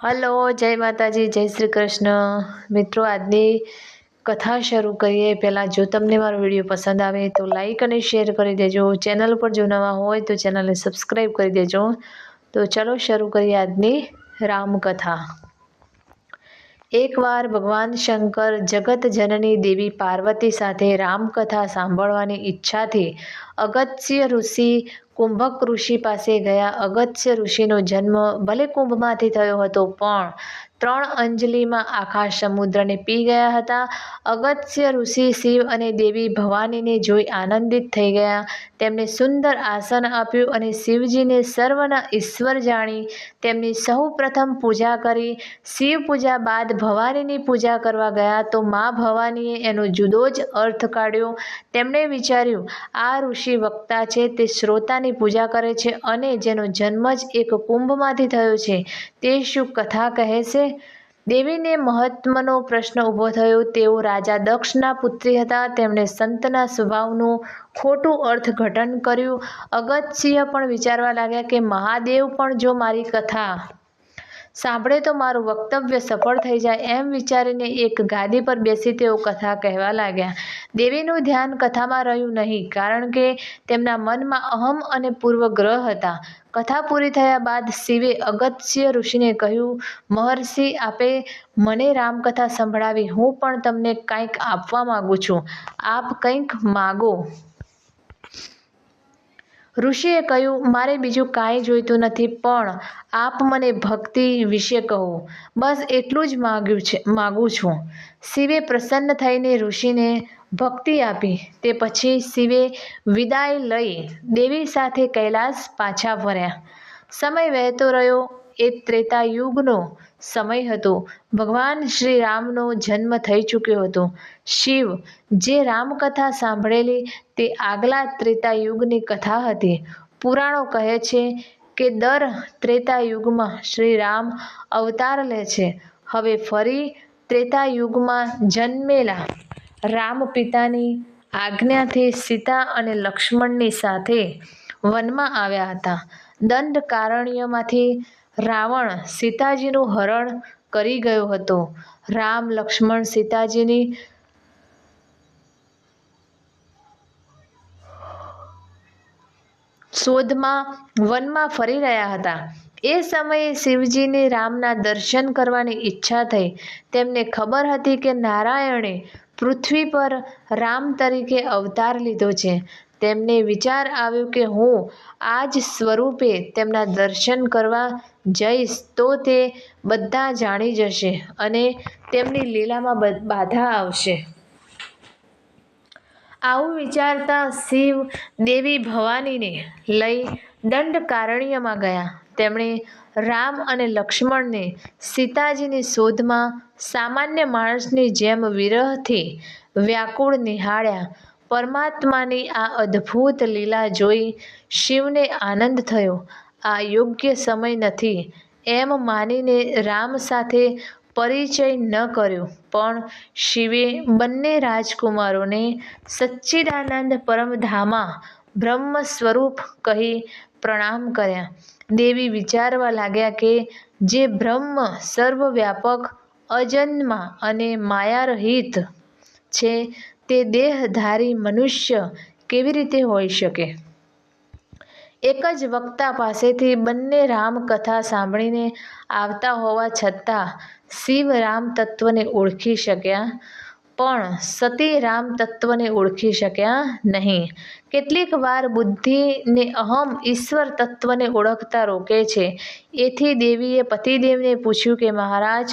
Hello, જય માતાજી, જય શ્રી કૃષ્ણ. મિત્રો, આજની કથા શરૂ કરીએ પહેલાં જો તમને મારો વિડીયો પસંદ આવે તો લાઈક અને શેર કરી દેજો. ચેનલ પર જો નવા હોય તો ચેનલને સબસ્ક્રાઈબ કરી દેજો. તો ચલો શરૂ કરીએ આજની રામકથા. એકવાર ભગવાન શંકર જગત જનની દેવી પાર્વતી સાથે રામકથા સાંભળવાની ઈચ્છાથી અગસ્ત્ય ઋષિ કુંભક ઋષિ પાસે ગયા. અગસ્ત્ય ઋષિનો જન્મ ભલે કુંભમાંથી થયો હતો, પણ 3 અંજલિમાં આખા સમુદ્રને પી ગયા હતા. અગસ્ત્ય ઋષિ શિવ અને દેવી ભવાનીને જોઈ આનંદિત થઈ ગયા. તેમને સુંદર આસન આપ્યું અને શિવજીને સર્વના ઈશ્વર જાણી તેમની સૌ પ્રથમ પૂજા કરી. શિવ પૂજા બાદ ભવાનીની પૂજા કરવા ગયા તો મા ભવાનીએ એનો જુદો જ અર્થ કાઢ્યો. તેમણે વિચાર્યું, આ ઋષિ વક્તા છે, તે શ્રોતાની પૂજા કરે છે અને જેનો જન્મ જ એક કુંભમાંથી થયો છે, તે શું કથા કહે છે? દેવીને મહત્વનો પ્રશ્ન ઊભો થયો. તેઓ રાજા દક્ષના પુત્રી હતા. તેમણે સંતના સ્વભાવનું ખોટું અર્થઘટન કર્યું. અગસ્ત્ય પણ વિચારવા લાગ્યા કે મહાદેવ પણ જો મારી કથા સાંભળે તો મારું વક્તવ્ય સફળ થઈ જાય. એમ વિચારીને એક ગાદી પર બેસી તેઓ કથા કહેવા લાગ્યા. દેવીનું ધ્યાન કથામાં રહ્યું નહીં, કારણ કે તેમના મનમાં અહમ અને પૂર્વગ્રહ હતા. કથા પૂરી થયા બાદ શિવે અગસ્ત્ય ઋષિને કહ્યું, મહર્ષિ, આપે મને રામકથા સંભળાવી, હું પણ તમને કંઈક આપવા માગું છું. આપ કંઈક માગો. ઋષિએ કહ્યું, મારે બીજું કાંઈ જોઈતું નથી, પણ આપ મને ભક્તિ વિશે કહો. બસ એટલું જ માગું છું. શિવે પ્રસન્ન થઈને ઋષિને ભક્તિ આપી. તે પછી શિવે વિદાય લઈ દેવી સાથે કૈલાસ પાછા ફર્યા. સમય વહેતો રહ્યો. એ ત્રેતાયુગનો સમય હતો. ભગવાન શ્રી રામનો જન્મ થઈ ચૂક્યો હતો. શિવ જે રામકથા સાંભળેલી તે આગલા ત્રેતાયુગની કથા હતી. પુરાણો કહે છે કે દર ત્રેતાયુગમાં શ્રી રામ અવતાર લે છે. હવે ફરી ત્રેતાયુગમાં જન્મેલા રામ પિતાની આજ્ઞાથી સીતા અને લક્ષ્મણની સાથે વનમાં આવ્યા હતા. દંડકારણ્યમાંથી રાવણ સીતાજીનું હરણ કરી ગયો હતો. રામ, લક્ષ્મણ સીતાજીની શોધમાં વનમાં ફરી રહ્યા હતા. એ સમયે શિવજીને રામના દર્શન કરવાની ઈચ્છા થઈ. તેમને ખબર હતી કે નારાયણે પૃથ્વી પર રામ તરીકે અવતાર લીધો છે. તેમને વિચાર આવ્યો કે હું આ જ સ્વરૂપે તેમના દર્શન કરવા જઈશ તો તે બધા જાણી જશે અને તેમની લીલામાં બાધા આવશે. આવું વિચારતા શિવ દેવી ભવાનીને લઈ દંડકારણ્યમાં ગયા. તેમણે રામ અને લક્ષ્મણને સીતાજીની શોધમાં સામાન્ય માણસની જેમ વિરહથી વ્યાકુળ નિહાળ્યા. પરમાત્માની આ અદ્ભુત લીલા જોઈ શિવને આનંદ થયો. આ યોગ્ય સમય નથી એમ માનીને રામ સાથે પરિચય ન કર્યો, પણ શિવે બંને રાજકુમારોને સચ્ચિદાનંદ પરમધામા બ્રહ્મ સ્વરૂપ કહી પ્રણામ કર્યા. દેવી વિચારવા લાગ્યા કે જે બ્રહ્મ સર્વવ્યાપક, અજન્મા અને માયારહિત છે, તે દેહધારી મનુષ્ય કેવી રીતે હોઈ શકે? એક જ વક્તા પાસેથી બંને રામકથા સાંભળીને આવતા હોવા છતાં શિવ રામ તત્વને ઓળખી શક્યા, પણ સતી રામ તત્વને ઓળખી શક્યા નહીં. કેટલીક વાર બુદ્ધિને અહમ ઈશ્વર તત્વને ઓળખતા રોકે છે. એથી દેવીએ પતિદેવને પૂછ્યું કે મહારાજ,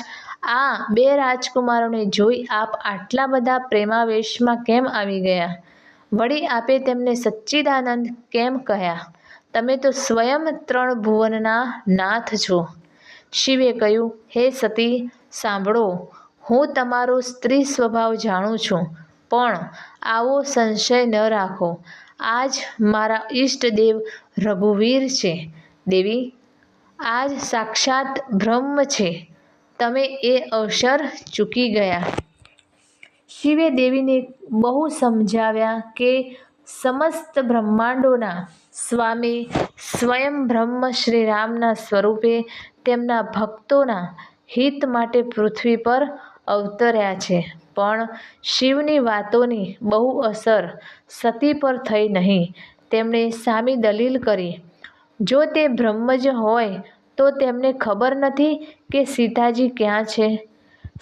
આ 2 રાજકુમારોને જોઈ આપ આટલા બધા પ્રેમાવેશમાં કેમ આવી ગયા? વળી આપે તેમને સચ્ચિદાનંદ કેમ કહ્યા? તમે તો સ્વયં 3 ભુવનના નાથ છો. શિવે કહ્યું, હે સતી, સાંભળો. હું તમારો સ્ત્રી સ્વભાવ જાણું છું, પણ આવો સંશય ન રાખો. આજ મારા ઈષ્ટદેવ રઘુવીર છે. દેવી, આજ સાક્ષાત બ્રહ્મ છે. તમે એ અવસર ચૂકી ગયા. શિવે દેવીને બહુ સમજાવ્યા કે સમસ્ત બ્રહ્માંડોના સ્વામી સ્વયં બ્રહ્મ શ્રી રામના સ્વરૂપે તેમના ભક્તોના હિત માટે પૃથ્વી પર અવતર્યા છે. પણ શિવની વાતોની બહુ અસર સતી પર થઈ નહીં. તેમણે સામી દલીલ કરી, જો તે બ્રહ્મ જ હોય તો તેમને ખબર નથી કે સીતાજી ક્યાં છે?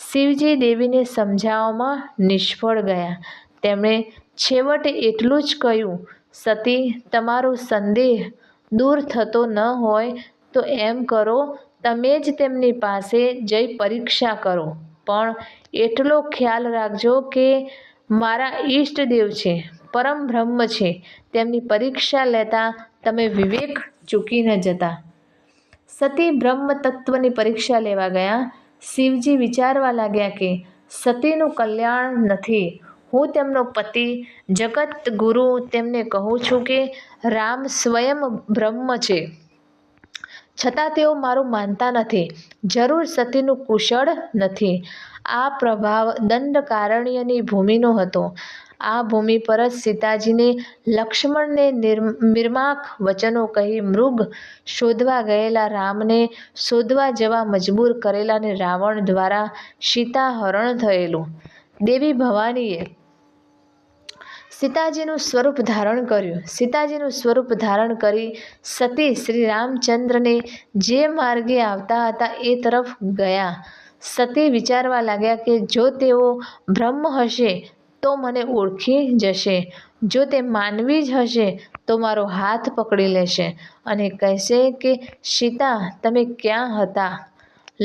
શિવજી દેવીને સમજાવવામાં નિષ્ફળ ગયા. તેમણે છેવટે એટલું જ કહ્યું, સતી, તમારો સંદેહ દૂર થતો ન હોય તો એમ કરો, તમે જ તેમની પાસે જઈ પરીક્ષા કરો. પણ એટલો ખ્યાલ રાખજો કે મારા ઈષ્ટદેવ છે, પરમ બ્રહ્મ છે, તેમની પરીક્ષા લેતા તમે વિવેક ચૂકી ન જતા. સતી બ્રહ્મ તત્વની પરીક્ષા લેવા ગયા. શિવજી વિચારવા લાગ્યા કે સતીનું કલ્યાણ નથી. હું તેમનો પતિ, જગત ગુરુ તેમને કહું છું કે રામ સ્વયં બ્રહ્મ છે, છતાં તેઓ મારું માનતા નથી. જરૂર સતીનું કુશળ નથી. આ પ્રભાવ દંડકારણ્યની ભૂમિનો હતો. આ ભૂમિ પર જ સીતાજીને લક્ષ્મણને નિર્માક વચનો કહી મૃગ શોધવા ગયેલા રામને શોધવા જવા મજબૂર કરેલાને રાવણ દ્વારા સીતાહરણ થયેલું. દેવી ભવાનીએ સીતાજીનું સ્વરૂપ ધારણ કર્યું. સીતાજીનું સ્વરૂપ ધારણ કરી સતી શ્રી રામચંદ્રને જે માર્ગે આવતા હતા એ તરફ ગયા. સતી વિચારવા લાગ્યા કે જો તેઓ બ્રહ્મ હશે તો મને ઓળખી જશે. જો તે માનવી જ હશે તો મારો હાથ પકડી લેશે અને કહેશે કે સીતા, તમે ક્યાં હતા?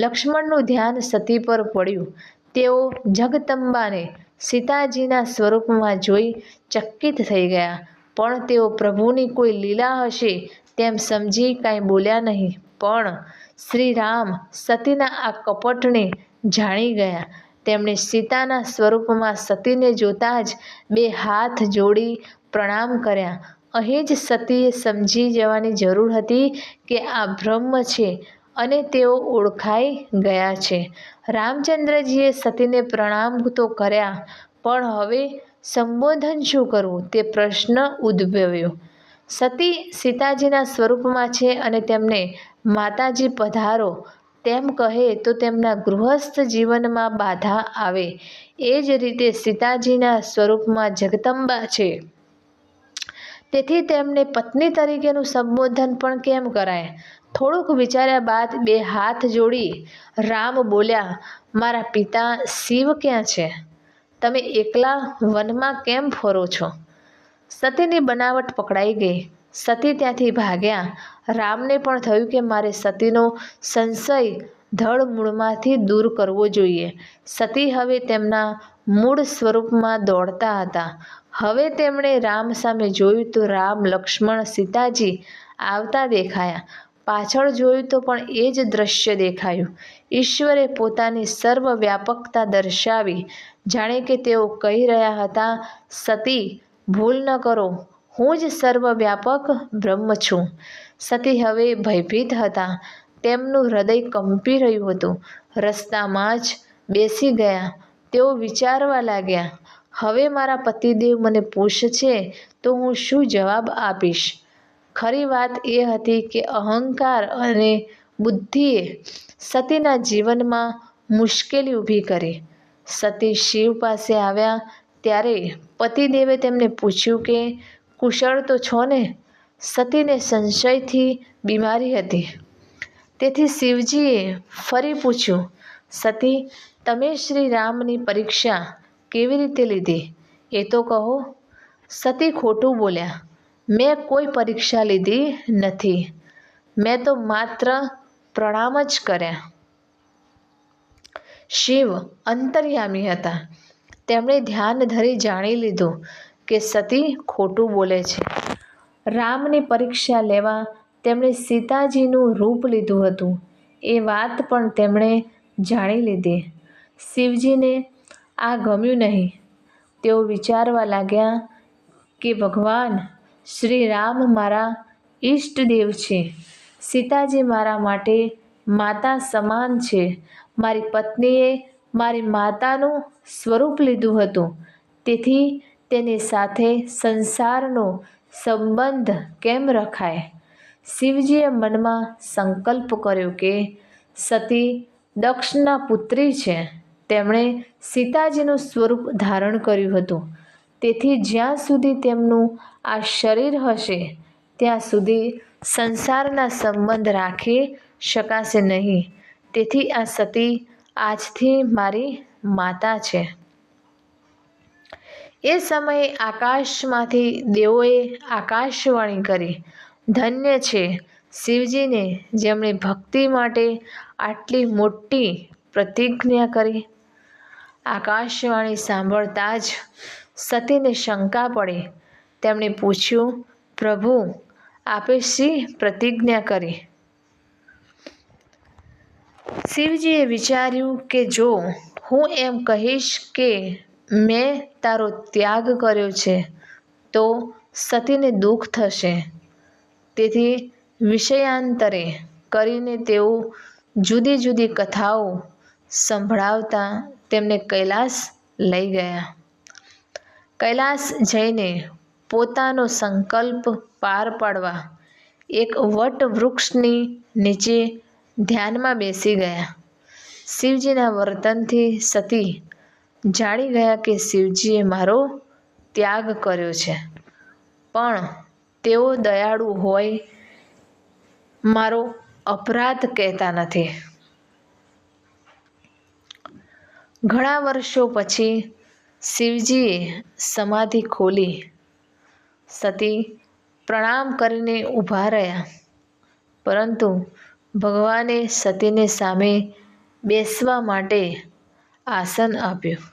લક્ષ્મણનું ધ્યાન સતી પર પડ્યું. તેઓ જગદંબાને સીતાજીના સ્વરૂપમાં જોઈ ચકિત થઈ ગયા. પણ તેઓ પ્રભુની કોઈ લીલા હશે તેમ સમજી કાંઈ બોલ્યા નહીં. પણ શ્રી રામ સતીના આ કપટને જાણી ગયા. તેમણે સીતાના સ્વરૂપમાં સતીને જોતા જ બે હાથ જોડી પ્રણામ કર્યા. અહીં જ સતીએ સમજી જવાની જરૂર હતી કે આ બ્રહ્મ છે અને તેઓ ઓળખાઈ ગયા છે. રામચંદ્રજીએ સતીને પ્રણામ તો કર્યા, પણ હવે સંબોધન શું કરવું તે પ્રશ્ન ઉદ્ભવ્યો. સતી સીતાજીના સ્વરૂપમાં છે અને તેમને માતાજી પધારો તેમ કહે તો તેમના ગૃહસ્થ જીવનમાં બાધા આવે. એ જ રીતે સીતાજીના સ્વરૂપમાં જગદંબા છે, તેથી તેમને પત્ની તરીકેનું સંબોધન પણ કેમ કરાય? થોડુંક વિચાર્યા બાદ બે હાથ જોડી રામ બોલ્યા, મારા પિતા શિવ ક્યાં છે? તમે એકલા વનમાં કેમ ફરો છો? સતીની બનાવટ પકડાઈ ગઈ. સતી ત્યાંથી ભાગ્યા. રામને પણ થયું કે મારે સતીનો સંશય ધડ મૂળમાંથી દૂર કરવો જોઈએ. સતી હવે તેમના મૂળ સ્વરૂપમાં દોડતા હતા. હવે તેમણે રામ સામે જોયું તો રામ, લક્ષ્મણ, સીતાજી આવતા દેખાયા. પાછળ જોયું તો પણ એ જ દ્રશ્ય દેખાયું. ઈશ્વરે પોતાની સર્વવ્યાપકતા દર્શાવી. જાણે કે તેઓ કહી રહ્યા હતા, સતી, ભૂલ ન કરો, હું જ સર્વવ્યાપક બ્રહ્મ છું. સતી હવે ભયભીત હતા. તેમનું હૃદય કંપી રહ્યું હતું. રસ્તામાં જ બેસી ગયા. તેઓ વિચારવા લાગ્યા, હવે મારા પતિદેવ મને પૂછશે તો હું શું જવાબ આપીશ? ખરી વાત એ હતી કે અહંકાર અને બુદ્ધિએ સતીના જીવનમાં મુશ્કેલી ઊભી કરી. સતી શિવ પાસે આવ્યા ત્યારે પતિદેવે તેમને પૂછ્યું કે કુશળ તો છો ને? સતીને સંશયથી બીમારી હતી. તેથી શિવજીએ ફરી પૂછ્યું, સતી, તમે શ્રી રામની પરીક્ષા કેવી રીતે લીધી એ તો કહો. સતી ખોટું બોલ્યા, મેં કોઈ પરીક્ષા લીધી નથી. મેં તો માત્ર પ્રણામ જ કર્યા. શિવ અંતર્યામી હતા. તેમણે ધ્યાન ધરી જાણી લીધું કે સતી ખોટું બોલે છે. રામની પરીક્ષા લેવા તેમણે સીતાજીનું રૂપ લીધું હતું એ વાત પણ તેમણે જાણી લીધી. શિવજીને આ ગમ્યું નહીં. તેઓ વિચારવા લાગ્યા કે ભગવાન શ્રી રામ મારા ઈષ્ટદેવ છે. સીતાજી મારા માટે માતા સમાન છે. મારી પત્નીએ મારી માતાનું સ્વરૂપ લીધું હતું, તેથી તેની સાથે સંસારનો સંબંધ કેમ રખાય? શિવજીએ મનમાં સંકલ્પ કર્યો કે સતી દક્ષના પુત્રી છે. તેમણે સીતાજીનું સ્વરૂપ ધારણ કર્યું હતું. તેથી જ્યાં સુધી તેમનું આ શરીર હશે ત્યાં સુધી સંસારના સંબંધ રાખી શકાશે નહીં. તેથી આ સતી આજથી મારી માતા છે. એ સમયે આકાશમાંથી દેવોએ આકાશવાણી કરી, ધન્ય છે શિવજીને જેમણે ભક્તિ માટે આટલી મોટી પ્રતિજ્ઞા કરી. આકાશવાણી સાંભળતા જ સતીને શંકા પડી. તેમણે પૂછ્યું, પ્રભુ, આપે શી પ્રતિજ્ઞા કરી? શિવજીએ વિચાર્યું કે જો હું એમ કહીશ કે મેં તારો ત્યાગ કર્યો છે તો સતીને દુઃખ થશે. તેથી વિષયાંતરે કરીને તેઓ જુદી જુદી કથાઓ સંભળાવતા તેમને કૈલાસ લઈ ગયા. કૈલાસ જઈને પોતાનો સંકલ્પ પાર પાડવા એક વટવૃક્ષની નીચે ધ્યાનમાં બેસી ગયા. શિવજીના વર્તનથી સતી જાણી ગયા કે શિવજીએ મારો ત્યાગ કર્યો છે, પણ તેઓ દયાળુ હોય મારો અપરાધ કહેતા નથી. ઘણા વર્ષો પછી શિવજીએ સમાધિ ખોલી. સતી પ્રણામ કરીને ઊભા રહ્યા, પરંતુ ભગવાને સતીને સામે બેસવા માટે આસન આપ્યું.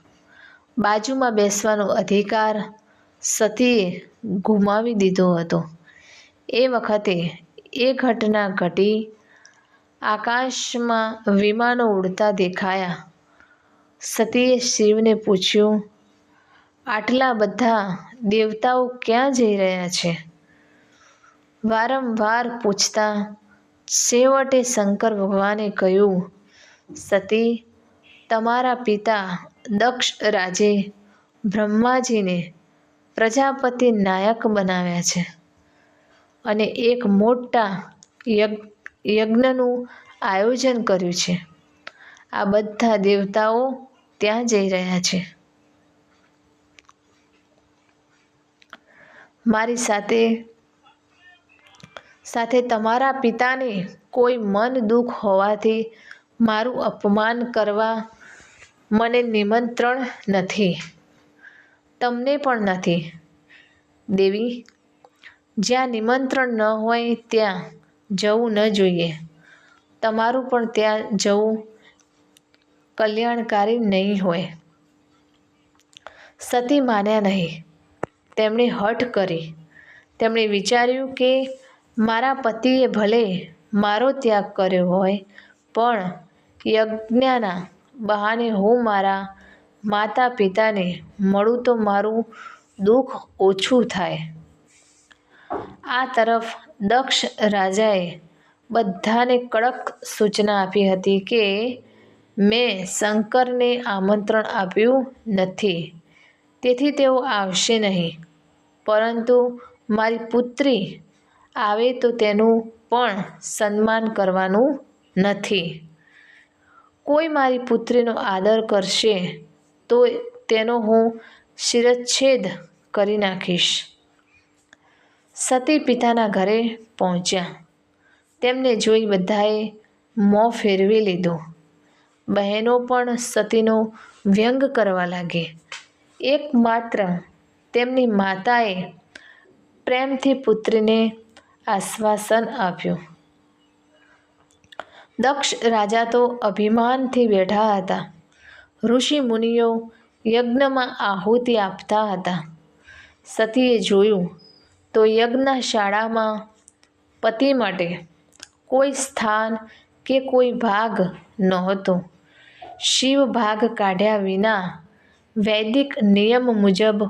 બાજુમાં બેસવાનો અધિકાર સતીએ ગુમાવી દીધો હતો. એ વખતે એ ઘટના ઘટી. આકાશમાં વિમાનો ઉડતા દેખાયા. સતીએ શિવને પૂછ્યું, આટલા બધા દેવતાઓ ક્યાં જઈ રહ્યા છે? વારંવાર પૂછતા છેવટે શંકર ભગવાને કહ્યું, સતી, તમારા પિતા દક્ષ રાજે બ્રહ્માજીને પ્રજાપતિ નાયક બનાવ્યા છે અને એક મોટા યજ્ઞનું આયોજન કર્યું છે. આ બધા દેવતાઓ ત્યાં જઈ રહ્યા છે. મારી સાથે તમારા પિતાને કોઈ મન દુઃખ હોવાથી મારું અપમાન કરવા મને નિમંત્રણ નથી, તમને પણ નથી. દેવી, જ્યાં નિમંત્રણ ન હોય ત્યાં જવું ન જોઈએ. તમારું પણ ત્યાં જવું કલ્યાણકારી નહીં હોય. સતી માન્યા નહીં. તેમણે હઠ કરી. તેમણે વિચાર્યું કે મારા પતિએ ભલે મારો ત્યાગ કર્યો હોય, પણ યજ્ઞના બહાને હું મારા માતા પિતાને મળું તો મારું દુઃખ ઓછું થાય. આ તરફ દક્ષ રાજાએ બધાને કડક સૂચના આપી હતી કે મેં શંકરને આમંત્રણ આપ્યું નથી, તેથી તેઓ આવશે નહીં. પરંતુ મારી પુત્રી આવે તો તેનું પણ સન્માન કરવાનું નથી. કોઈ મારી પુત્રીનો આદર કરશે તો તેનો હું શિરચ્છેદ કરી નાખીશ. સતી પિતાના ઘરે પહોંચ્યા. તેમને જોઈ બધાએ મોં ફેરવી લીધું. બહેનો પણ સતીનો વ્યંગ કરવા લાગી. એકમાત્ર તેમની માતાએ પ્રેમથી પુત્રીને આશ્વાસન આપ્યું. દક્ષ રાજા તો અભિમાનથી બેઠા હતા. ઋષિ મુનિઓ યજ્ઞમાં આહુતિ આપતા હતા. સતીએ જોયું તો યજ્ઞશાળામાં પતિ માટે કોઈ સ્થાન કે કોઈ ભાગ નહોતો. શિવ ભાગ કાઢ્યા વિના વૈદિક નિયમ મુજબ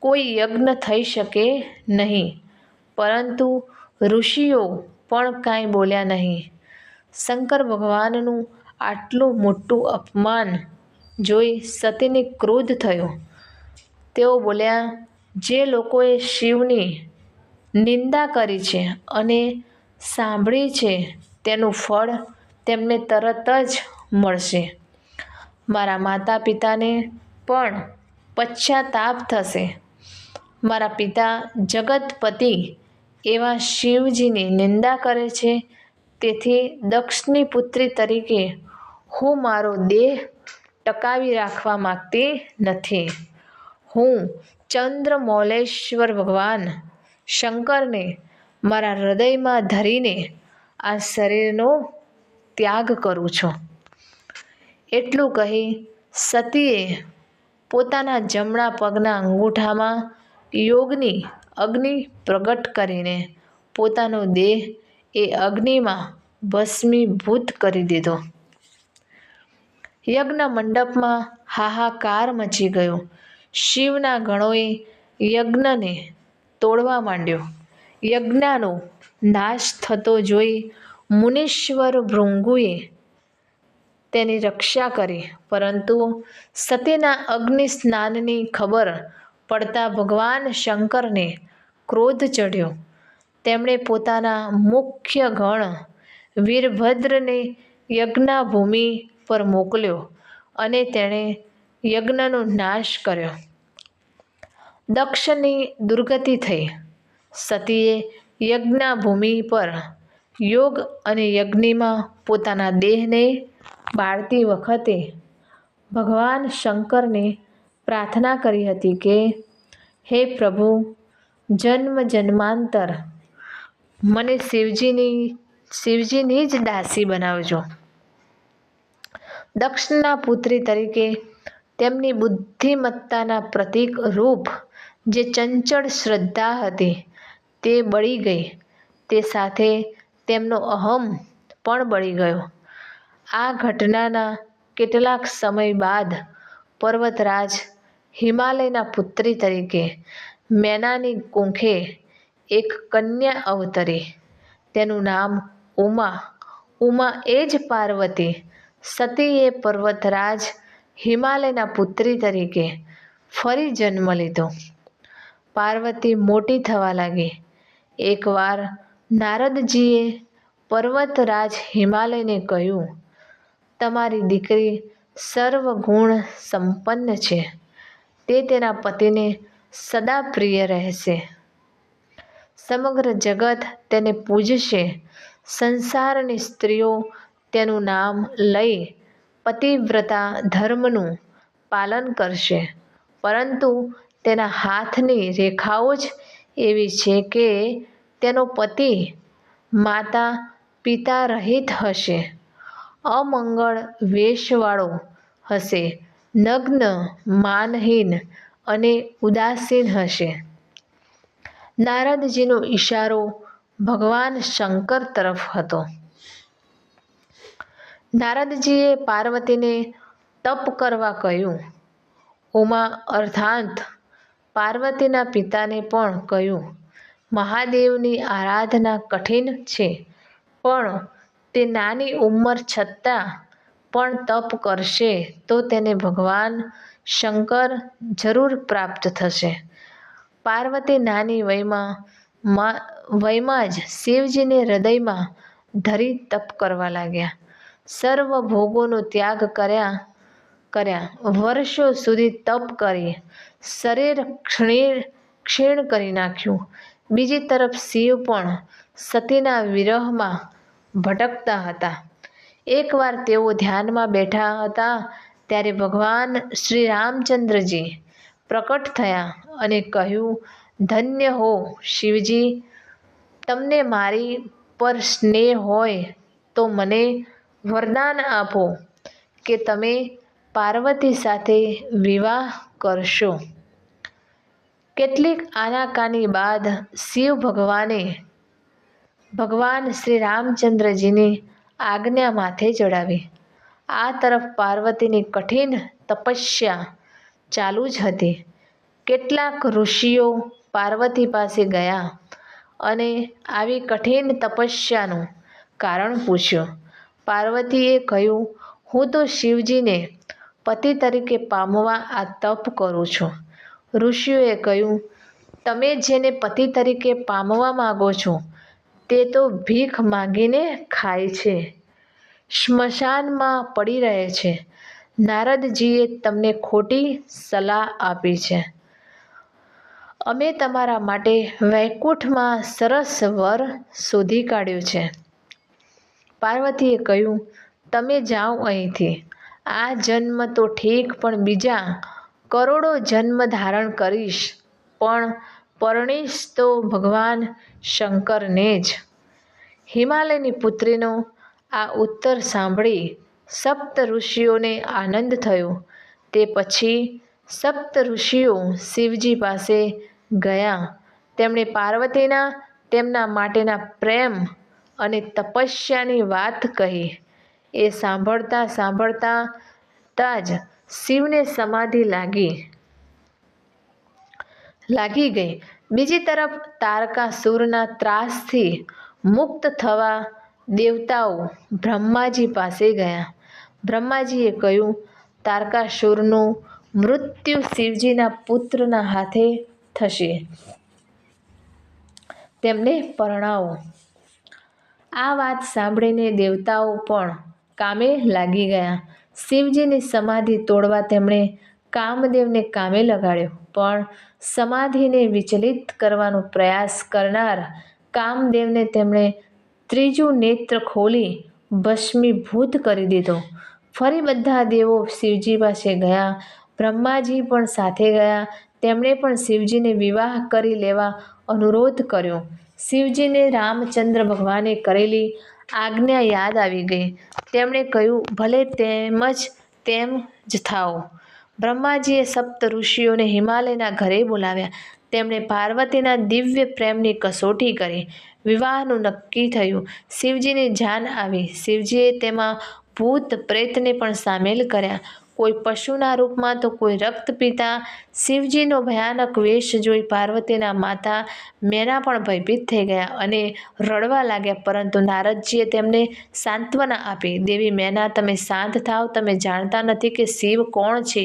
કોઈ યજ્ઞ થઈ શકે નહીં. પરંતુ ઋષિઓ પણ કાંઈ બોલ્યા નહીં. શંકર ભગવાનનું આટલું મોટું અપમાન જોઈ સતીને ક્રોધ થયો. તેઓ બોલ્યા, જે લોકોએ શિવની નિંદા કરી છે અને સાંભળી છે તેનું ફળ તેમને તરત જ મળશે. મારા માતા પિતાને પણ પશ્ચાતાપ થશે. મારા પિતા જગતપતિ એવા શિવજીની નિંદા કરે છે, તેથી દક્ષની પુત્રી તરીકે હું મારો દેહ ટકાવી રાખવા માંગતી નથી. હું ચંદ્રમૌલેશ્વર ભગવાન શંકરને મારા હૃદયમાં ધરીને આ શરીરનો ત્યાગ કરું છું. એટલું કહી સતીએ પોતાના જમણા પગના અંગૂઠામાં યોગની અગ્નિ પ્રગટ કરીને પોતાનો દેહ એ અગ્નિમાં ભસ્મીભૂત કરી દીધો. યજ્ઞ મંડપમાં હાહાકાર મચી ગયો. શિવના ગણોએ યજ્ઞને તોડવા માંડ્યો. યજ્ઞનો નાશ થતો જોઈ મુનીશ્વર ભૃગુએ તેની રક્ષા કરી, પરંતુ સતીના અગ્નિ સ્નાનની ખબર પડતા ભગવાન શંકરને ક્રોધ ચઢ્યો. તેમણે પોતાના મુખ્ય ગણ વીરભદ્રને યજ્ઞભૂમિ પર મોકલ્યો અને તેણે યજ્ઞનો નાશ કર્યો. દક્ષની દુર્ગતિ થઈ. સતીએ યજ્ઞભૂમિ પર યોગ અને યજ્ઞમાં પોતાના દેહને બાળતી વખતે ભગવાન શંકરને પ્રાર્થના કરી હતી કે, હે પ્રભુ, જન્મ જન્માંતર મને શિવજીની જ દાસી બનાવજો. દક્ષના પુત્રી તરીકે તેમની બુદ્ધિમત્તાના પ્રતીક રૂપ જે ચંચળ શ્રદ્ધા હતી તે બળી ગઈ. તે સાથે તેમનો અહમ પણ બળી ગયો. આ ઘટનાના કેટલાક સમય બાદ પર્વતરાજ હિમાલયના પુત્રી તરીકે મેનાની કુંખે એક કન્યા અવતરી. તેનું નામ ઉમા. ઉમા એ જ પાર્વતી. સતીએ પર્વતરાજ હિમાલયના પુત્રી તરીકે ફરી જન્મ લીધો. પાર્વતી મોટી થવા લાગી. એકવાર નારદજીએ પર્વતરાજ હિમાલયને કહ્યું, તમારી દીકરી સર્વગુણ સંપન્ન છે. તે તેના પતિને સદા પ્રિય રહેશે. સમગ્ર જગત તેને પૂજશે. સંસારની સ્ત્રીઓ તેનું નામ લઈ પતિવ્રતા ધર્મનું પાલન કરશે. પરંતુ તેના હાથની રેખાઓ જ એવી છે કે તેનો પતિ માતા પિતા રહિત હશે, અમંગળ વેશવાળો હશે, નગ્ન, માનહીન અને ઉદાસીન હશે. નારદજીનો ઈશારો ભગવાન શંકર તરફ હતો. નારદજીએ પાર્વતીને તપ કરવા કહ્યું. ઉમા અર્થાત પાર્વતીના પિતાને પણ કહ્યું, મહાદેવની આરાધના કઠિન છે, પણ તે નાની ઉંમર છતાં પણ તપ કરશે તો તેને ભગવાન શંકર જરૂર પ્રાપ્ત થશે. પાર્વતી નાની વયમાં જ શિવજીને હૃદયમાં ધરી તપ કરવા લાગ્યા. સર્વ ભોગોનો ત્યાગ કર્યા. વર્ષો સુધી તપ કરી શરીર ક્ષીણ કરી નાખ્યું. બીજી તરફ શિવ પણ સતીના વિરહમાં ભટકતા હતા. એકવાર તેઓ ધ્યાનમાં બેઠા હતા ત્યારે ભગવાન શ્રી રામચંદ્રજી પ્રકટ થયા અને કહ્યું, ધન્ય હો શિવજી, તમને મારી પર સ્નેહ હોય તો મને વરદાન આપો કે તમે પાર્વતી સાથે વિવાહ કરશો. કેટલીક આનાકાની બાદ શિવ ભગવાન શ્રી રામચંદ્રજીની આજ્ઞા માથે ચડાવી. આ તરફ પાર્વતીની કઠિન તપસ્યા ચાલુ જ હતી. કેટલાક ઋષિઓ પાર્વતી પાસે ગયા અને આવી કઠિન તપસ્યાનું કારણ પૂછ્યું. પાર્વતીએ કહ્યું, હું તો શિવજીને પતિ તરીકે પામવા આ તપ કરું છું. ઋષિઓએ કહ્યું, તમે જેને પતિ તરીકે પામવા માગો છો તે તો ભીખ માંગીને ખાય છે, સ્મશાનમાં પડી રહે છે. નારદજીએ તમને ખોટી સલાહ આપી છે. અમે તમારા માટે વૈકુંઠમાં સરસ વર શોધી કાઢ્યો છે. પાર્વતીએ કહ્યું, તમે જાઓ અહીંથી. આ જન્મ તો ઠીક, પણ બીજા કરોડો જન્મ ધારણ કરીશ, પણ પરણીશ તો ભગવાન શંકરને જ. હિમાલયની પુત્રીનો આ ઉત્તર સાંભળી સપ્ત ઋષિઓને આનંદ થયો. તે પછી સપ્ત ઋષિઓ શિવજી પાસે ગયા. તેમણે પાર્વતીના તેમના માટેના પ્રેમ અને તપસ્યાની વાત કહી. એ સાંભળતા સાંભળતા જ શિવને સમાધિ લાગી ગઈ. બીજી તરફ તારકાસુરના ત્રાસથી મુક્ત થવા દેવતાઓ બ્રહ્માજી પાસે ગયા. બ્રહ્માજીએ કહ્યું, તારકાસુરનું મૃત્યુ શિવજીના પુત્રના હાથે થશે. તેમને પરણાવો. આ વાત સાંભળીને દેવતાઓ પણ કામે લાગી ગયા. શિવજીની સમાધિ તોડવા તેમણે કામદેવને કામે લગાડ્યો, પણ સમાધિને વિચલિત કરવાનો પ્રયાસ કરનાર કામદેવને તેમણે ત્રીજું નેત્ર ખોલી ભસ્મીભૂત કરી દીધો. ફરી બધા દેવો શિવજી પાસે ગયા. બ્રહ્માજી પણ સાથે ગયા. તેમણે પણ શિવજીને વિવાહ કરી લેવા અનુરોધ કર્યો. શિવજીને રામચંદ્ર ભગવાને કરેલી આજ્ઞા યાદ આવી ગઈ. તેમણે કહ્યું, ભલે તેમ જ થાઓ. બ્રહ્માજીએ સપ્ત ઋષિઓને હિમાલયના ઘરે બોલાવ્યા. તેમણે પાર્વતીના દિવ્ય પ્રેમની કસોટી કરી. વિવાહનું નક્કી થયું. શિવજીની જાન આવી. શિવજીએ તેમાં ભૂત પ્રેતને પણ સામેલ કર્યા. કોઈ પશુના રૂપમાં તો કોઈ રક્ત પીતા. શિવજીનો ભયાનક વેશ જોઈ પાર્વતીના માતા મેના પણ ભયભીત થઈ ગયા અને રડવા લાગ્યા. પરંતુ નારદજીએ તેમને સાંત્વના આપી. દેવી મેના, તમે શાંત થાઓ. તમે જાણતા નથી કે શિવ કોણ છે.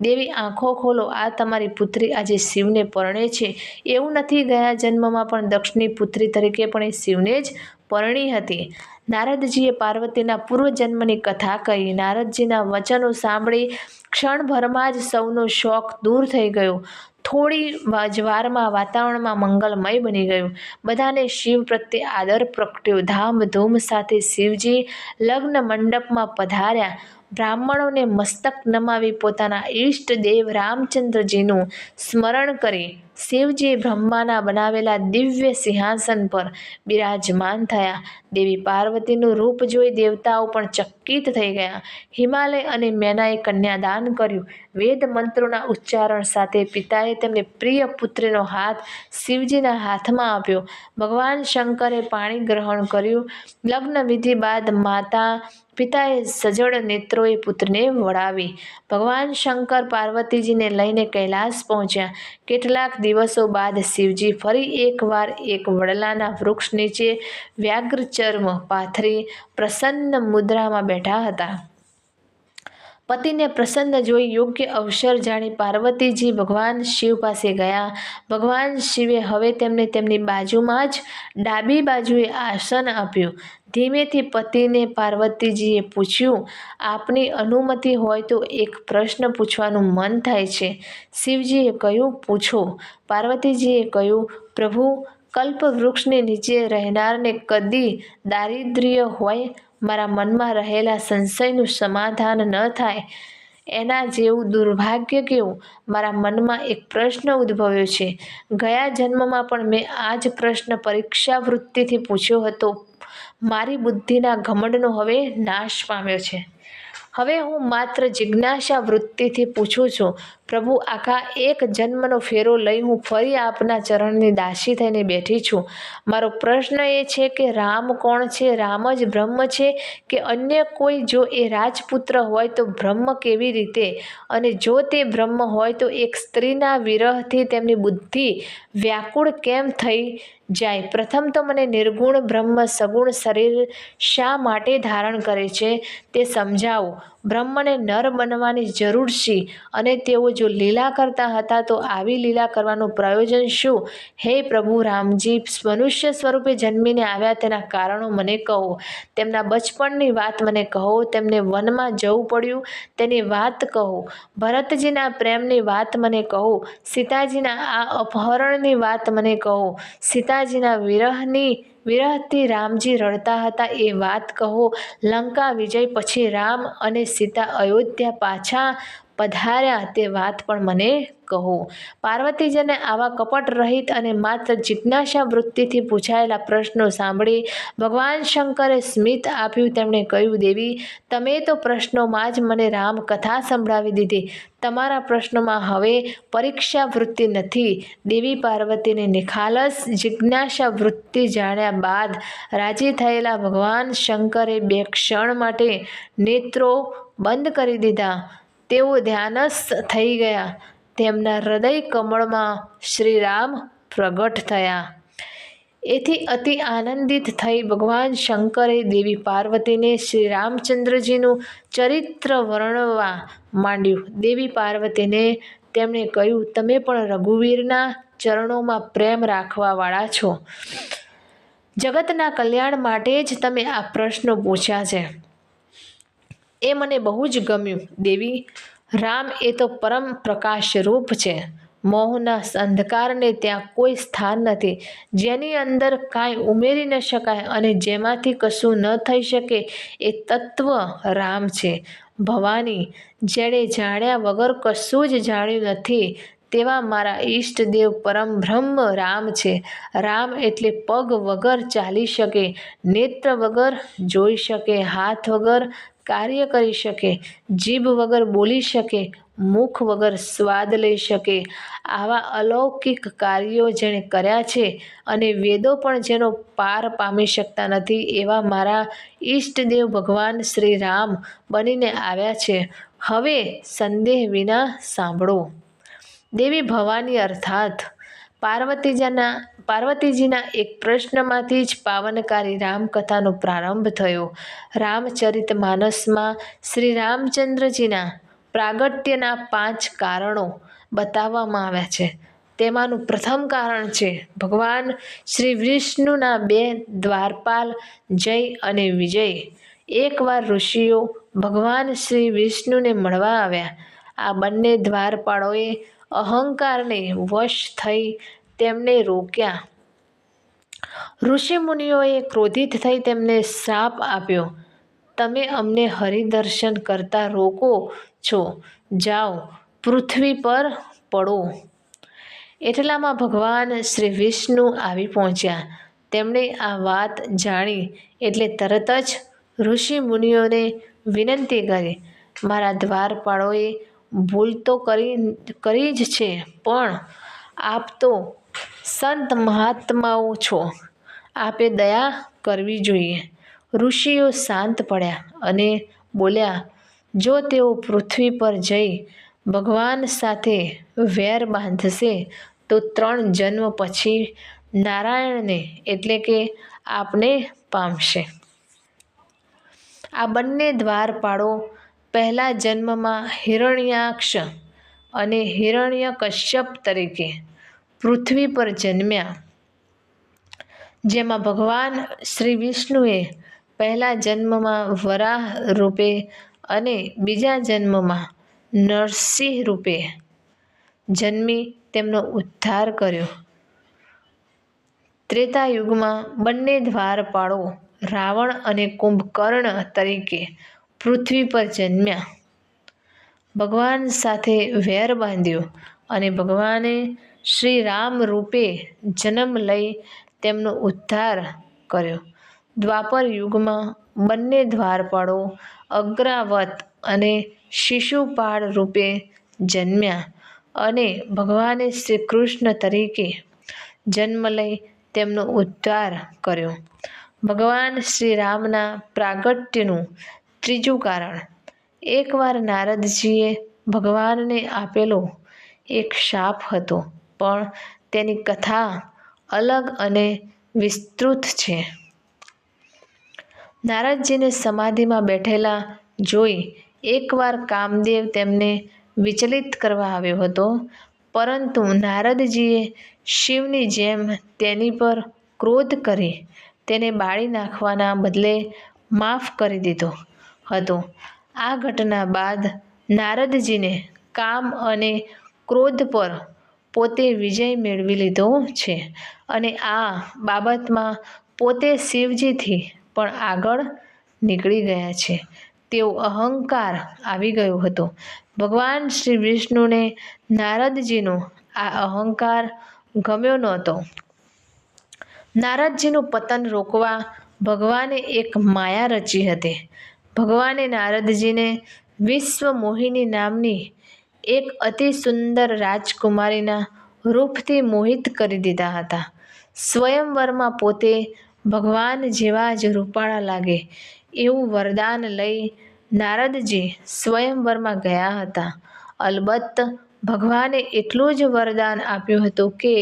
દેવી, આંખો ખોલો. આ તમારી પુત્રી આજે શિવને પરણે છે. એવું નથી, ગયા જન્મમાં પણ દક્ષની પુત્રી તરીકે પણ એ શિવને જ પરણી હતી. નારદજીએ પાર્વતીના પૂર્વજન્મની કથા કહી. નારદજીના વચનો સાંભળી ક્ષણભરમાં જ સૌનો શોક દૂર થઈ ગયો. થોડી જ વારમાં વાતાવરણમાં મંગલમય બની ગયું. બધાને શિવ પ્રત્યે આદર પ્રગટ્યો. ધામધૂમ સાથે શિવજી લગ્ન મંડપમાં પધાર્યા. બ્રાહ્મણોને મસ્તક નમાવી પોતાના ઈષ્ટદેવ રામચંદ્રજીનું સ્મરણ કરી શિવજી બ્રહ્માના બનાવેલા દિવ્ય સિંહાસન પર બિરાજમાન થયા. દેવી પાર્વતીનું રૂપ જોઈ દેવતાઓ પણ ચકિત થઈ ગયા. હિમાલય અને મેનાએ કન્યાદાન કર્યું. વેદ મંત્રોના ઉચ્ચારણ સાથે પિતાએ તેમની પ્રિય પુત્રીનો હાથ શિવજીના હાથમાં આપ્યો. ભગવાન શંકરે પાણી ગ્રહણ કર્યું. લગ્ન વિધિ બાદ માતા પિતાએ સજળ નેત્રોએ પુત્રીને વળાવી. ભગવાન શંકર પાર્વતીજીને લઈને કૈલાસ પહોંચ્યા. કેટલાક દિવસો બાદ શિવજી ફરી એકવાર એક વડલાના વૃક્ષ નીચે વ્યાઘ્રચર્મ પાથરી પ્રસન્ન મુદ્રામાં બેઠા હતા. પતિને પ્રસન્ન જોઈ યોગ્ય અવસર જાણી પાર્વતીજી ભગવાન શિવ પાસે ગયા. ભગવાન શિવે હવે તેમને તેમની બાજુમાં જ ડાબી બાજુએ આસન આપ્યું. ધીમેથી પતિને પાર્વતીજીએ પૂછ્યું, આપની અનુમતિ હોય તો એક પ્રશ્ન પૂછવાનું મન થાય છે. શિવજીએ કહ્યું, પૂછો. પાર્વતીજીએ કહ્યું, પ્રભુ, કલ્પવૃક્ષની નીચે રહેનારને કદી દારિદ્ર્ય હોય, મારા મનમાં રહેલા સંશયનું સમાધાન ન થાય, એના જેવું દુર્ભાગ્ય કેવું? મારા મનમાં એક પ્રશ્ન ઉદ્ભવ્યો છે. ગયા જન્મમાં પણ મેં આ જ પ્રશ્ન પરીક્ષા વૃત્તિથી પૂછ્યો હતો. મારી બુદ્ધિના ઘમંડનો હવે નાશ પામ્યો છે. હવે હું માત્ર જિજ્ઞાસા વૃત્તિથી પૂછું છું. પ્રભુ, આખા એક જન્મનો ફેરો લઈ હું ફરી આપના ચરણની દાસી થઈને બેઠી છું. મારો પ્રશ્ન એ છે કે રામ કોણ છે? રામ જ બ્રહ્મ છે કે અન્ય કોઈ? જો એ રાજપુત્ર હોય તો બ્રહ્મ કેવી રીતે? અને જો તે બ્રહ્મ હોય તો એક સ્ત્રીના વિરહથી તેમની બુદ્ધિ વ્યાકુળ કેમ થઈ જાય? પ્રથમ તો મને નિર્ગુણ બ્રહ્મ સગુણ શરીર શા માટે ધારણ કરે છે તે સમજાવો. બ્રહ્મને નર બનવાની જરૂર શી? અને તેઓ જો લીલા કરતા હતા તો આવી લીલા કરવાનું પ્રયોજન શું? હે પ્રભુ રામજી, મનુષ્ય સ્વરૂપે જન્મીને આવ્યા તેના કારણો મને કહો. તેમના બચપણની વાત મને કહો. તેમને વનમાં જવું પડ્યું તેની વાત કહો. ભરતજીના પ્રેમની વાત મને કહો. સીતાજીના આ અપહરણની વાત મને કહો. સીતાજીના વિરહથી રામજી રડતા હતા એ વાત કહો. લંકા વિજય પછી રામ અને સીતા અયોધ્યા પાછા પધાર્યા તે વાત પણ મને કહો. પાર્વતીજીને આવા કપટ રહિત અને માત્ર જિજ્ઞાસા વૃત્તિથી પૂછાયેલા પ્રશ્નો સાંભળી ભગવાન શંકરે સ્મિત આપ્યું. તેમણે કહ્યું, દેવી, તમે તો પ્રશ્નોમાં જ મને રામ કથા સંભળાવી દીધી. તમારા પ્રશ્નોમાં હવે પરીક્ષા વૃત્તિ નથી. દેવી પાર્વતીની નિખાલસ જિજ્ઞાસા વૃત્તિ જાણ્યા બાદ રાજી થયેલા ભગવાન શંકરે 2 ક્ષણ માટે નેત્રો બંધ કરી દીધા. તેઓ ધ્યાનસ્થ થઈ ગયા. તેમના હૃદય કમળમાં શ્રીરામ પ્રગટ થયા. એથી અતિ આનંદિત થઈ ભગવાન શંકરે દેવી પાર્વતીને શ્રી રામચંદ્રજીનું ચરિત્ર વર્ણવવા માંડ્યું. દેવી પાર્વતીને તેમણે કહ્યું, તમે પણ રઘુવીરના ચરણોમાં પ્રેમ રાખવાવાળા છો. જગતના કલ્યાણ માટે જ તમે આ પ્રશ્નો પૂછ્યા છે. એ મને બહુ જ ગમ્યું. દેવી, રામ એ તો પરમ પ્રકાશ રૂપ છે. મોહના અંધકારને ત્યાં કોઈ સ્થાન નથી. જેની અંદર કાંઈ ઉમેરી ન શકાય અને જેમાંથી કશું ન થઈ શકે એ તત્વ રામ છે. ભવાની, જેણે જાણ્યા વગર કશું જ જાણ્યું નથી તેવા મારા ઈષ્ટદેવ પરમ બ્રહ્મ રામ છે. રામ એટલે પગ વગર ચાલી શકે, નેત્ર વગર જોઈ શકે, હાથ વગર કાર્ય કરી શકે, જીભ વગર બોલી શકે, મુખ વગર સ્વાદ લઈ શકે. આવા અલૌકિક કાર્યો જેણે કર્યા છે અને વેદો પણ જેનો પાર પામી શકતા નથી એવા મારા ઈષ્ટદેવ ભગવાન શ્રી રામ બનીને આવ્યા છે. હવે સંદેહ વિના સાંભળો. દેવી ભવાની અર્થાત પાર્વતીજીના એક પ્રશ્નમાંથી જ પાવનકારી રામકથાનો પ્રારંભ થયો. રામચરિતમાનસમાં શ્રી રામચંદ્રજીના પ્રાગટ્યના 5 કારણો બતાવવામાં આવ્યા છે. તેમાંનું પ્રથમ કારણ છે ભગવાન શ્રી વિષ્ણુના 2 દ્વારપાલ જય અને વિજય. એકવાર ઋષિઓ ભગવાન શ્રી વિષ્ણુને મળવા આવ્યા. આ બંને દ્વારપાળોએ અહંકારને વશ થઈ તેમને રોક્યા. ઋષિમુનિઓએ ક્રોધિત થઈ તેમને શ્રાપ આપ્યો, તમે અમને હરિદર્શન કરતા રોકો છો. જાઓ, પૃથ્વી પર પડો. એટલામાં ભગવાન શ્રી વિષ્ણુ આવી પહોંચ્યા. તેમણે આ વાત જાણી એટલે તરત જ ઋષિમુનિઓને વિનંતી કરી, મારા દ્વારપાળોએ ભૂલ તો કરી જ છે, પણ આપ તો સંત મહાત્માઓ છો. આપે દયા કરવી જોઈએ. ઋષિઓ શાંત પડ્યા અને બોલ્યા, જો તેઓ પૃથ્વી પર જઈ ભગવાન સાથે વેર બાંધશે તો 3 જન્મ પછી નારાયણને એટલે કે આપને પામશે. આ બંને દ્વારપાળો પહેલા જન્મમાં હિરણ્યાક્ષ અને હિરણ્યકશ્યપ તરીકે પૃથ્વી પર જન્મ્યા. જેમાં ભગવાન શ્રી વિષ્ણુએ પહેલા જન્મમાં વરાહ રૂપે અને બીજા જન્મમાં નરસિંહ રૂપે જન્મી તેમનો ઉદ્ધાર કર્યો. ત્રેતાયુગમાં બંને દ્વારપાળો રાવણ અને કુંભકર્ણ તરીકે પૃથ્વી પર જન્મ્યા. ભગવાન સાથે વેર બાંધ્યો અને ભગવાને શ્રી રામ રૂપે જન્મ લઈ તેમનો ઉદ્ધાર કર્યો. દ્વાપર યુગમાં બંને દ્વારપાળો અગ્રાવત અને શિશુપાળ રૂપે જન્મ્યા અને ભગવાને શ્રી કૃષ્ણ તરીકે જન્મ લઈ તેમનો ઉદ્ધાર કર્યો. ભગવાન શ્રી રામના પ્રાગટ્યનું ત્રીજું કારણ. એકવાર નારદજીએ ભગવાનને આપેલો એક શાપ હતો, પણ તેની કથા અલગ અને વિસ્તૃત છે. નારદજીને સમાધિમાં બેઠેલા જોઈ એકવાર કામદેવ તેમને વિચલિત કરવા આવ્યો હતો, પરંતુ નારદજીએ શિવની જેમ તેની પર ક્રોધ કરી તેને બાળી નાખવાના બદલે માફ કરી દીધો હતો. આ ઘટના બાદ નારદજીને કામ અને ક્રોધ પર પોતે વિજય મેળવી લીધો છે અને આ બાબતમાં પોતે શિવજીથી પણ આગળ નીકળી ગયા છે. તેઓ અહંકાર આવી ગયો હતો. ભગવાન શ્રી વિષ્ણુને નારદજીનો આ અહંકાર ગમ્યો નહોતો. નારદજીનું પતન રોકવા ભગવાને એક માયા રચી હતી. ભગવાને નારદજીને વિશ્વમોહિની નામની એક અતિ સુંદર રાજકુમારીના રૂપથી મોહિત કરી દીધા હતા. સ્વયંવરમાં પોતે ભગવાન જેવા જ રૂપાળા લાગે એવું વરદાન લઈ નારદજી સ્વયંવરમાં ગયા હતા. અલબત્ત ભગવાને એટલું જ વરદાન આપ્યું હતું કે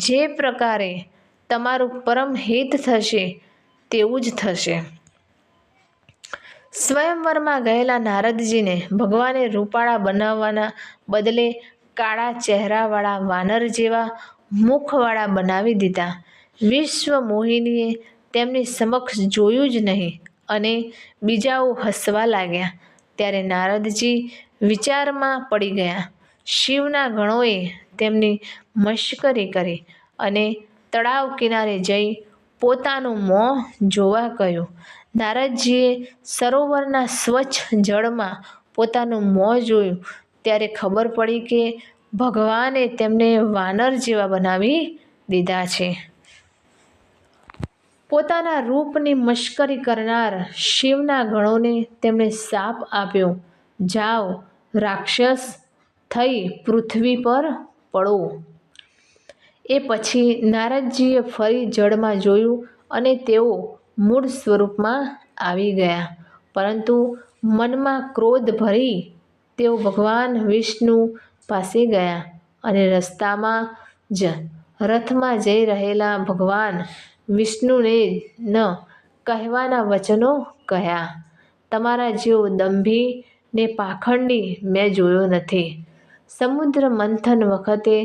જે પ્રકારે તમારું પરમ હિત થશે તેવું જ થશે. સ્વયંવરમાં ગયેલા નારદજીને ભગવાને રૂપાળા બનાવવાના બદલે કાળા ચહેરાવાળા વાનર જેવા મુખવાળા બનાવી દીધા. વિશ્વમોહિનીએ તેમની સમક્ષ જોયું જ નહીં અને બીજાઓ હસવા લાગ્યા. ત્યારે નારદજી વિચારમાં પડી ગયા. શિવના ગણોએ તેમની મશ્કરી કરી અને તળાવ કિનારે જઈ પોતાનું મોં જોવા કહ્યું. નારદજીએ સરોવરના સ્વચ્છ જળમાં પોતાનું મોં જોયું ત્યારે ખબર પડી કે ભગવાને તેમને વાનર જેવા બનાવી દીધા છે. પોતાના રૂપની મશ્કરી કરનાર શિવના ગણોને તેમણે શાપ આપ્યો, જાઓ, રાક્ષસ થઈ પૃથ્વી પર પડો. એ પછી નારદજીએ ફરી જળમાં જોયું અને તેઓ મૂળ સ્વરૂપમાં આવી ગયા. પરંતુ મનમાં ક્રોધ ભરી તેઓ ભગવાન વિષ્ણુ પાસે ગયા અને રસ્તામાં જ રથમાં જઈ રહેલા ભગવાન વિષ્ણુને ન કહેવાના વચનો કહ્યા. તમારા જેવો દંભી ને પાખંડી મેં જોયો નથી. સમુદ્ર મંથન વખતે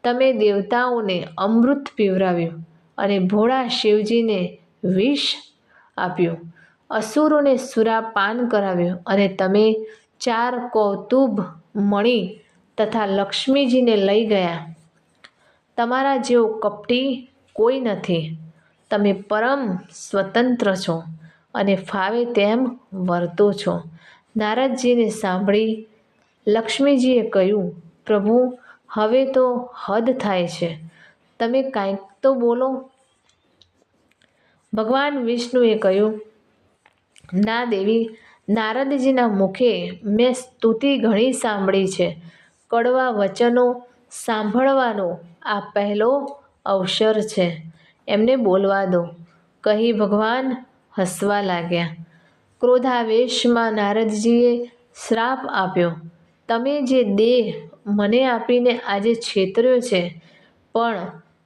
તમે દેવતાઓને અમૃત પીવરાવ્યું અને ભોળા શિવજીને વિષ આપ્યું. અસુરોને સુરાપાન કરાવ્યું અને તમે 4 કૌતુભ મણિ તથા લક્ષ્મીજીને લઈ ગયા. તમારા જેવો કપટી કોઈ નથી. તમે પરમ સ્વતંત્ર છો અને ફાવે તેમ વર્તો છો. નારદજીને સાંભળી લક્ષ્મીજીએ કહ્યું, પ્રભુ, હવે તો હદ થાય છે. તમે કાંઈક તો બોલો. ભગવાન વિષ્ણુએ કહ્યું, ના દેવી, નારદજીના મુખે મેં સ્તુતિ ઘણી સાંભળી છે. કડવા વચનો સાંભળવાનો આ પહેલો અવસર છે. એમને બોલવા દો, કહી ભગવાન હસવા લાગ્યા. ક્રોધાવેશમાં નારદજીએ શ્રાપ આપ્યો, તમે જે દેહ મને આપીને આજે છેતર્યો છે, પણ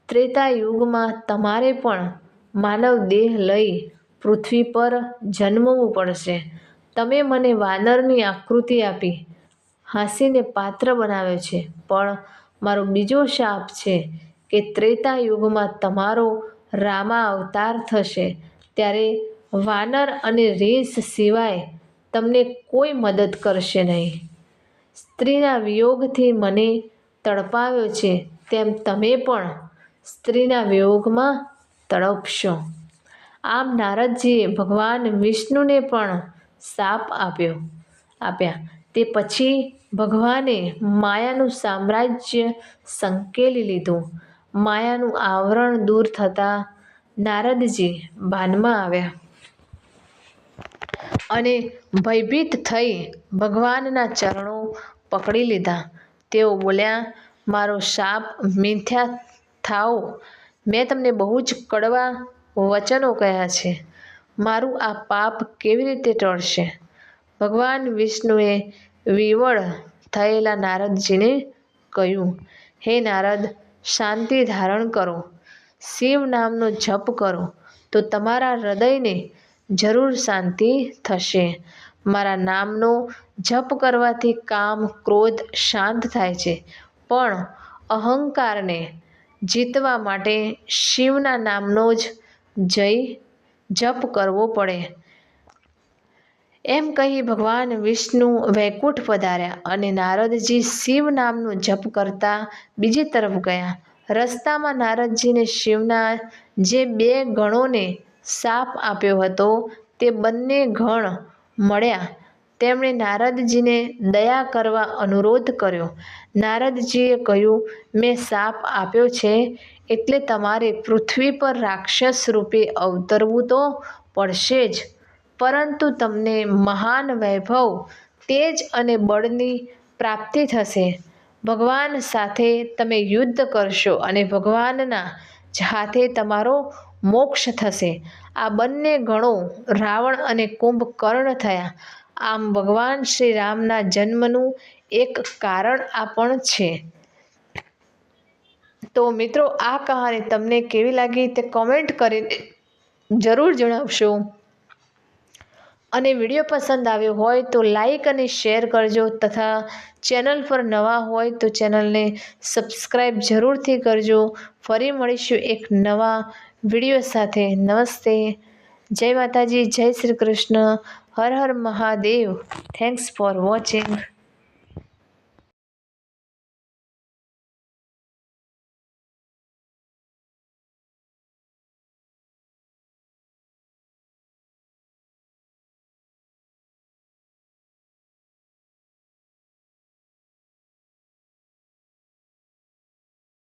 ત્રેતાયુગમાં તમારે પણ માનવ દેહ લઈ પૃથ્વી પર જન્મવું પડશે. તમે મને વાનરની આકૃતિ આપી હાંસીને પાત્ર બનાવ્યો છે, પણ મારો બીજો શાપ છે કે ત્રેતાયુગમાં તમારો રામા અવતાર થશે ત્યારે વાનર અને રીંછ સિવાય તમને કોઈ મદદ કરશે નહીં. સ્ત્રીના વિયોગથી મને તડપાવ્યો છે તેમ તમે પણ સ્ત્રીના વિયોગમાં તડપશો. આમ નારદજીએ ભગવાન વિષ્ણુને પણ શાપ આપ્યા. તે પછી ભગવાને માયાનું સામ્રાજ્ય સંકેલી લીધું. માયાનું આવરણ દૂર થતાં નારદજી ભાનમાં આવ્યા અને ભયભીત થઈ ભગવાનના ચરણો પકડી લીધા. તેઓ બોલ્યા, મારો શાપ મિથ્યા થાઓ. મેં તમને બહુ જ કડવા વચનો કહ્યા છે. મારું આ પાપ કેવી રીતે ટળશે? ભગવાન વિષ્ણુએ વિવળ થયેલા નારદજીને કહ્યું, હે નારદ, શાંતિ ધારણ કરો. શિવ નામનો જપ કરો તો તમારા હૃદયને જરૂર શાંતિ થશે. મારા નામનો જપ કરવાથી કામ ક્રોધ શાંત થાય છે, પણ અહંકારને જીતવા માટે શિવના નામનો જ જપ કરવો પડે. એમ કહી ભગવાન વિષ્ણુ વૈકુંઠ પધાર્યા અને નારદજી શિવ નામનો જપ કરતા બીજી તરફ ગયા. રસ્તામાં નારદજીને શિવના જે 2 ગણોને શાપ આપ્યો હતો તે બંને ગણ મળ્યા. તેમણે નારદજીને દયા કરવા અનુરોધ કર્યો. નારદજીએ કહ્યું, મેં શાપ આપ્યો છે એટલે તમારે પૃથ્વી પર રાક્ષસ રૂપે અવતરવું તો પડશે જ, પરંતુ તમને મહાન વૈભવ, તેજ અને બળની પ્રાપ્તિ થશે. ભગવાન સાથે તમે યુદ્ધ કરશો અને ભગવાનના જ હાથે તમારો મોક્ષ થશે. આ બંને ગણો રાવણ અને કુંભકર્ણ થયા. આમ ભગવાન શ્રી રામના જન્મનું એક કારણ આ પણ છે. તો મિત્રો, આ કહાની તમને કેવી લાગી તે કોમેન્ટ કરીને જરૂર જણાવશો. અને વિડીયો પસંદ આવ્યો હોય તો લાઈક અને શેર કરજો, તથા ચેનલ પર નવા હોય તો ચેનલને સબસ્ક્રાઈબ જરૂરથી કરજો. ફરી મળીશું એક નવા વિડીયો સાથે. નમસ્તે, જય માતાજી, જય શ્રી કૃષ્ણ, હર હર મહાદેવ. Thanks for watching.